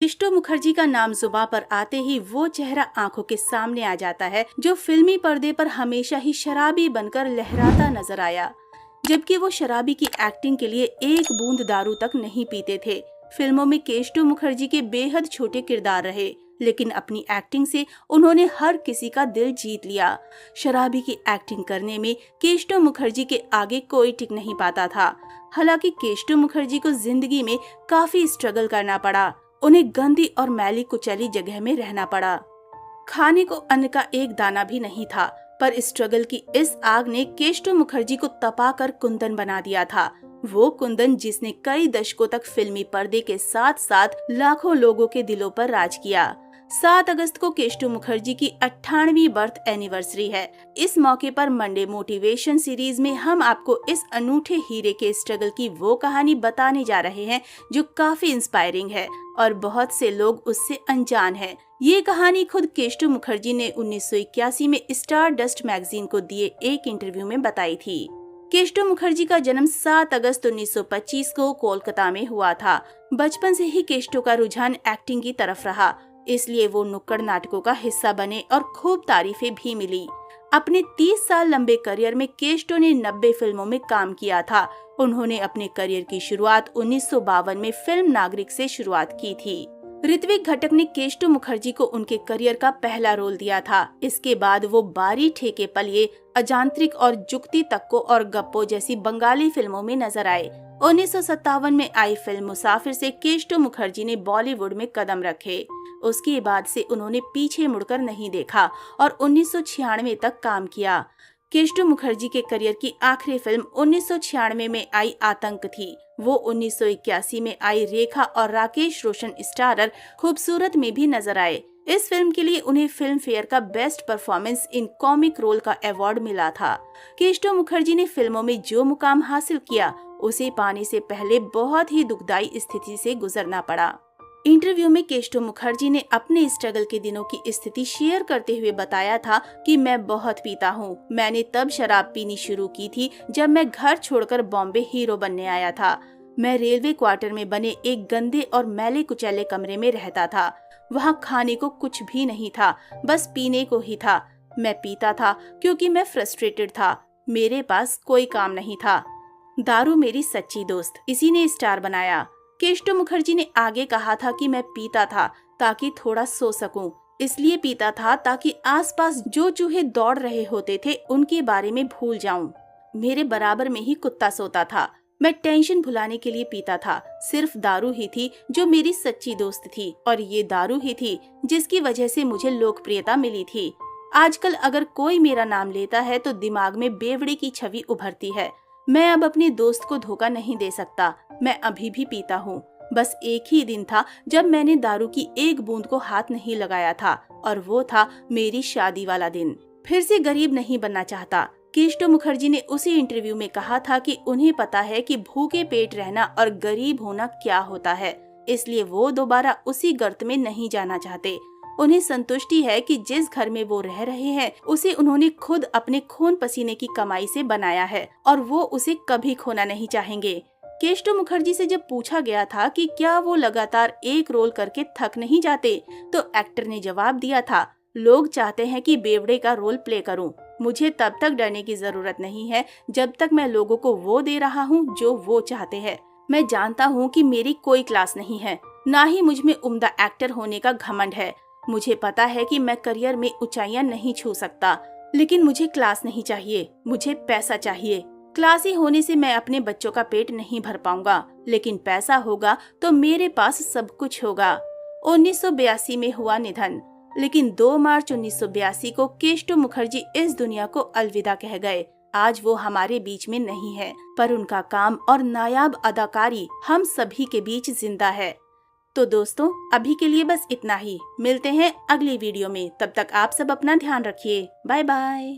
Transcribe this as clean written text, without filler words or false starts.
केष्टो मुखर्जी का नाम जुबां पर आते ही वो चेहरा आंखों के सामने आ जाता है जो फिल्मी पर्दे पर हमेशा ही शराबी बनकर लहराता नजर आया। जबकि वो शराबी की एक्टिंग के लिए एक बूंद दारू तक नहीं पीते थे। फिल्मों में केष्टो मुखर्जी के बेहद छोटे किरदार रहे, लेकिन अपनी एक्टिंग से उन्होंने हर किसी का दिल जीत लिया। शराबी की एक्टिंग करने में केष्टो मुखर्जी के आगे कोई टिक नहीं पाता था। हालांकि केष्टो मुखर्जी को जिंदगी में काफी स्ट्रगल करना पड़ा। उन्हें गंदी और मैली कुचैली जगह में रहना पड़ा। खाने को अन्न का एक दाना भी नहीं था, पर स्ट्रगल की इस आग ने केष्टो मुखर्जी को तपाकर कुंदन बना दिया था। वो कुंदन जिसने कई दशकों तक फिल्मी पर्दे के साथ साथ लाखों लोगों के दिलों पर राज किया। 7 अगस्त को केष्टो मुखर्जी की 98वीं बर्थ एनिवर्सरी है। इस मौके पर मंडे मोटिवेशन सीरीज में हम आपको इस अनूठे हीरे के स्ट्रगल की वो कहानी बताने जा रहे हैं जो काफी इंस्पायरिंग है और बहुत से लोग उससे अनजान हैं। ये कहानी खुद केष्टो मुखर्जी ने 1981 में स्टार डस्ट मैगजीन को दिए एक इंटरव्यू में बताई थी। केष्टो मुखर्जी का जन्म 7 अगस्त 1925 को कोलकाता में हुआ था। बचपन से ही केष्टो का रुझान एक्टिंग की तरफ रहा, इसलिए वो नुक्कड़ नाटकों का हिस्सा बने और खूब तारीफें भी मिली। अपने 30 साल लंबे करियर में केष्टो ने 90 फिल्मों में काम किया था। उन्होंने अपने करियर की शुरुआत 1952 में फिल्म नागरिक से शुरुआत की थी। ऋत्विक घटक ने केष्टो मुखर्जी को उनके करियर का पहला रोल दिया था। इसके बाद वो बारी ठेके पलिए, अजांत्रिक और जुक्ति तक्को और गप्पो जैसी बंगाली फिल्मों में नजर आए। 1957 में आई फिल्म मुसाफिर से केष्टो मुखर्जी ने बॉलीवुड में कदम रखे। उसके बाद से उन्होंने पीछे मुड़कर नहीं देखा और 1996 तक काम किया। केष्टो मुखर्जी के करियर की आखिरी फिल्म 1996 में आई आतंक थी। वो 1981 में आई रेखा और राकेश रोशन स्टारर खूबसूरत में भी नजर आए। इस फिल्म के लिए उन्हें फिल्म फेयर का best performance in comic role का अवार्ड मिला था। केष्टो मुखर्जी ने फिल्मों में जो मुकाम हासिल किया, उसे पाने से पहले बहुत ही दुखदाई स्थिति से गुजरना पड़ा। इंटरव्यू में केष्टो मुखर्जी ने अपने स्ट्रगल के दिनों की स्थिति शेयर करते हुए बताया था कि मैं बहुत पीता हूँ। मैंने तब शराब पीनी शुरू की थी जब मैं घर छोड़कर बॉम्बे हीरो बनने आया था। मैं रेलवे क्वार्टर में बने एक गंदे और मैले कुचैले कमरे में रहता था। वहाँ खाने को कुछ भी नहीं था, बस पीने को ही था। मैं पीता था क्योंकि मैं फ्रस्ट्रेटेड था। मेरे पास कोई काम नहीं था। दारू मेरी सच्ची दोस्त, इसी ने स्टार बनाया। केष्टो मुखर्जी ने आगे कहा था कि मैं पीता था ताकि थोड़ा सो सकूं, इसलिए पीता था ताकि आसपास जो चूहे दौड़ रहे होते थे उनके बारे में भूल जाऊं। मेरे बराबर में ही कुत्ता सोता था। मैं टेंशन भुलाने के लिए पीता था। सिर्फ दारू ही थी जो मेरी सच्ची दोस्त थी और ये दारू ही थी जिसकी वजह से मुझे लोकप्रियता मिली थी। आजकल अगर कोई मेरा नाम लेता है तो दिमाग में बेवड़े की छवि उभरती है। मैं अब अपने दोस्त को धोखा नहीं दे सकता। मैं अभी भी पीता हूँ। बस एक ही दिन था जब मैंने दारू की एक बूंद को हाथ नहीं लगाया था और वो था मेरी शादी वाला दिन। फिर से गरीब नहीं बनना चाहता। केष्टो मुखर्जी ने उसी इंटरव्यू में कहा था कि उन्हें पता है कि भूखे पेट रहना और गरीब होना क्या होता है, इसलिए वो दोबारा उसी गर्त में नहीं जाना चाहते। उन्हें संतुष्टि है कि जिस घर में वो रह रहे हैं उसे उन्होंने खुद अपने खून पसीने की कमाई से बनाया है और वो उसे कभी खोना नहीं चाहेंगे। केष्टो मुखर्जी से जब पूछा गया था कि क्या वो लगातार एक रोल करके थक नहीं जाते, तो एक्टर ने जवाब दिया था, लोग चाहते हैं कि बेवड़े का रोल प्ले करूं। मुझे तब तक डरने की जरूरत नहीं है जब तक मैं लोगों को वो दे रहा हूं जो वो चाहते हैं। मैं जानता हूं कि मेरी कोई क्लास नहीं है, ना ही मुझ में उम्दा एक्टर होने का घमंड है। मुझे पता है कि मैं करियर में ऊंचाइयां नहीं छू सकता, लेकिन मुझे क्लास नहीं चाहिए, मुझे पैसा चाहिए। क्लासी होने से मैं अपने बच्चों का पेट नहीं भर पाऊंगा, लेकिन पैसा होगा तो मेरे पास सब कुछ होगा। 1982 में हुआ निधन, लेकिन 2 मार्च 1982 को केष्टो मुखर्जी इस दुनिया को अलविदा कह गए। आज वो हमारे बीच में नहीं है, पर उनका काम और नायाब अदाकारी हम सभी के बीच जिंदा है। तो दोस्तों, अभी के लिए बस इतना ही। मिलते हैं अगली वीडियो में। तब तक आप सब अपना ध्यान रखिए। Bye bye.